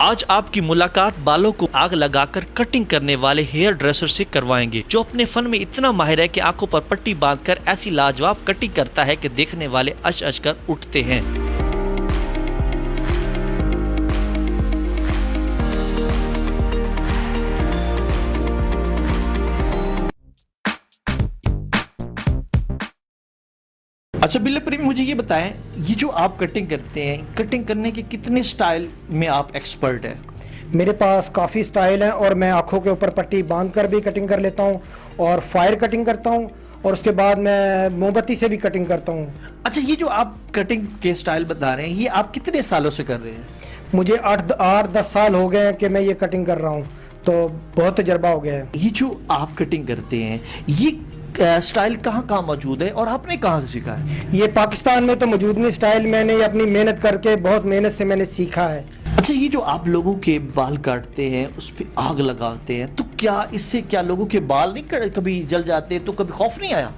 आज आपकी मुलाकात बालों को आग लगाकर कटिंग करने वाले हेयर ड्रेसर से करवाएंगे, जो अपने फन में इतना माहिर है कि आंखों पर पट्टी बांधकर ऐसी लाजवाब कटिंग करता है कि देखने वाले अच अच कर उठते हैं। अच्छा बिल्ले प्रेमी, मुझे ये बताएं, ये जो आप कटिंग करते हैं, कटिंग करने के कितने स्टाइल में आप एक्सपर्ट हैं? मेरे पास काफ़ी स्टाइल हैं और मैं आँखों के ऊपर पट्टी बांध कर भी कटिंग कर लेता हूँ और फायर कटिंग करता हूँ और उसके बाद मैं मोमबत्ती से भी कटिंग करता हूँ। अच्छा, ये जो आप कटिंग के स्टाइल बता रहे हैं, ये आप कितने सालों से कर रहे हैं? मुझे 8-10 साल हो गए हैं कि मैं ये कटिंग कर रहा हूँ, तो बहुत तजर्बा हो गया है। ये जो आप कटिंग करते हैं, ये स्टाइल कहाँ कहाँ मौजूद है और आपने कहाँ से सीखा है? ये पाकिस्तान में तो मौजूद नहीं स्टाइल, मैंने ये अपनी मेहनत करके बहुत मेहनत से मैंने सीखा है। अच्छा, ये जो आप लोगों के बाल काटते हैं, उस पर आग लगाते हैं, तो क्या इससे क्या लोगों के बाल नहीं कभी जल जाते? तो कभी खौफ नहीं आया?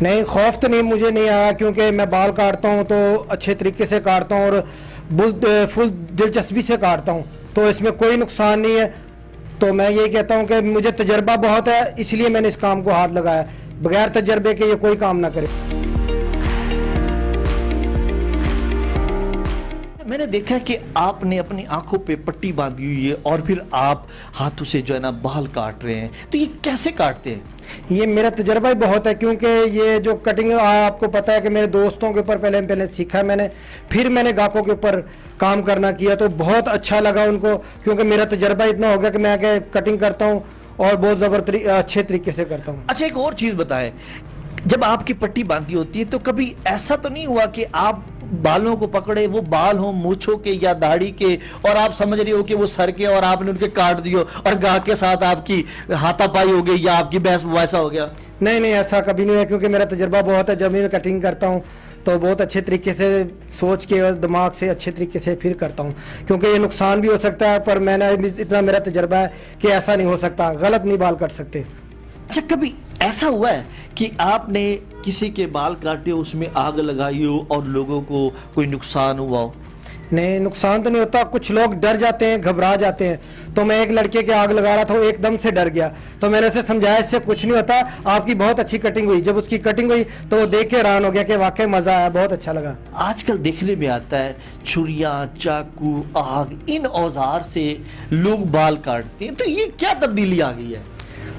नहीं, खौफ तो नहीं मुझे नहीं आया, क्योंकि मैं बाल काटता हूँ तो अच्छे तरीके से काटता हूँ और फुल दिलचस्पी से काटता हूँ, तो इसमें कोई नुकसान नहीं है। तो मैं यही कहता हूँ कि मुझे तजर्बा बहुत है, इसलिए मैंने इस काम को हाथ लगाया। बगैर तजर्बे के ये कोई काम ना करे। मैंने देखा कि आपने अपनी आंखों पे पट्टी बांधी हुई है और फिर आप हाथों से जो है ना बाल काट रहे हैं, तो ये कैसे काटते हैं? ये मेरा तजर्बा ही बहुत है, क्योंकि ये जो कटिंग आपको पता है कि मेरे दोस्तों के ऊपर पहले सीखा मैंने, फिर मैंने गाहकों के ऊपर काम करना किया, तो बहुत अच्छा लगा उनको, क्योंकि मेरा तजर्बा इतना हो गया कि मैं आगे कटिंग करता हूँ और बहुत अच्छे तरीके से करता हूँ। अच्छा, एक और चीज़ बताएं, जब आपकी पट्टी बांधी होती है तो कभी ऐसा तो नहीं हुआ कि आप बालों को पकड़े, वो बाल हो मूंछों के या दाढ़ी के, और आप समझ रहे हो कि वो सर के और आपने उनके काट दियो और गाह के साथ आपकी हाथापाई हो गई या आपकी बहस वैसा हो गया? नहीं, ऐसा कभी नहीं है, क्योंकि मेरा तजर्बा बहुत है। जब मैं कटिंग करता हूँ तो बहुत अच्छे तरीके से सोच के और दिमाग से अच्छे तरीके से फिर करता हूँ, क्योंकि ये नुकसान भी हो सकता है, पर मैंने इतना मेरा तजर्बा है कि ऐसा नहीं हो सकता, गलत नहीं बाल काट सकते। अच्छा, कभी ऐसा हुआ है कि आपने किसी के बाल काटे, उसमें आग लगाई हो और लोगों को कोई नुकसान हुआ हो? नहीं, नुकसान तो नहीं होता, कुछ लोग डर जाते हैं, घबरा जाते हैं। तो मैं एक लड़के के आग लगा रहा था, वो एकदम से डर गया, तो मैंने उसे समझाया इससे कुछ नहीं होता, आपकी बहुत अच्छी कटिंग हुई। जब उसकी कटिंग हुई तो वो देख के हैरान हो गया कि वाकई मजा आया, बहुत अच्छा लगा। आजकल देखने में आता है छुरियां, चाकू, आग, इन औजार से लोग बाल काटते हैं, तो ये क्या तब्दीली आ गई है?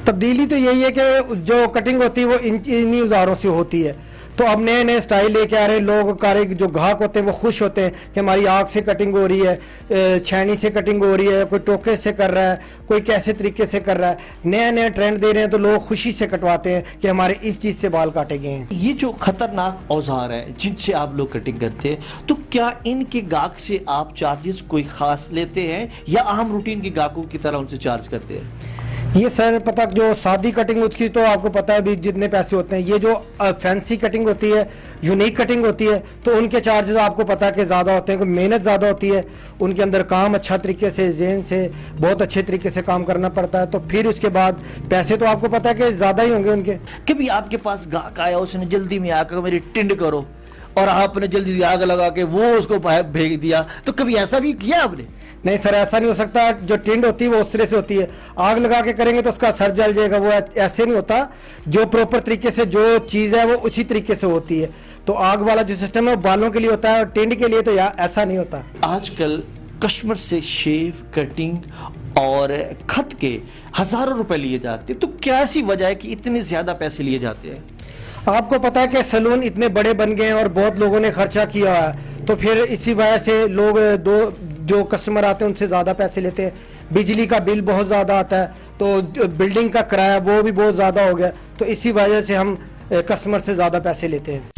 तब्दीली तो यही है कि जो कटिंग होती है वो इन्हीं औजारों से होती है। तो अब नए नए स्टाइल लेके आ रहे हैं लोग, जो ग्राहक होते हैं वो खुश होते हैं कि हमारी आग से कटिंग हो रही है, छैनी से कटिंग हो रही है, कोई टोके से कर रहा है, कोई कैसे तरीके से कर रहा है। नया नया ट्रेंड दे रहे हैं तो लोग खुशी से कटवाते हैं कि हमारे इस चीज़ से बाल काटे गए हैं। ये जो खतरनाक औजार है जिनसे आप लोग कटिंग करते हैं, तो क्या इनके गाहक से आप चार्जेस कोई खास लेते हैं या आम रूटीन के गाहकों की तरह उनसे चार्ज करते हैं? ये सर पता, जो सादी कटिंग उसकी तो आपको पता है भी जितने पैसे होते हैं। ये जो फैंसी कटिंग होती है, यूनिक कटिंग होती है, तो उनके चार्जेस आपको पता है कि ज़्यादा होते हैं, मेहनत ज़्यादा होती है, उनके अंदर काम अच्छा तरीके से ज़हन से बहुत अच्छे तरीके से काम करना पड़ता है, तो फिर उसके बाद पैसे तो आपको पता है कि ज़्यादा ही होंगे उनके। कभी आपके पास गाहक आया, उसने जल्दी में आकर मेरी टिंड करो और आपने जल्दी आग लगा के वो उसको भेज दिया, तो कभी ऐसा भी किया आपने? नहीं सर, ऐसा नहीं हो सकता। जो टिंड होती है वो उस तरह से होती है, आग लगा के करेंगे तो उसका सर जल जाएगा, वो ऐसे नहीं होता। जो प्रॉपर तरीके से जो चीज़ है वो उसी तरीके से होती है। तो आग वाला जो सिस्टम है वो बालों के लिए होता है और टिंड के लिए तो ऐसा नहीं होता। आजकल कस्टमर से शेव, कटिंग और खत के हजारों रुपए लिए जाते हैं, तो क्या ऐसी वजह है कि इतने ज्यादा पैसे लिए जाते हैं? आपको पता है कि सैलून इतने बड़े बन गए हैं और बहुत लोगों ने खर्चा किया है, तो फिर इसी वजह से लोग जो कस्टमर आते हैं उनसे ज़्यादा पैसे लेते हैं। बिजली का बिल बहुत ज़्यादा आता है, तो बिल्डिंग का किराया वो भी बहुत ज़्यादा हो गया, तो इसी वजह से हम कस्टमर से ज़्यादा पैसे लेते हैं।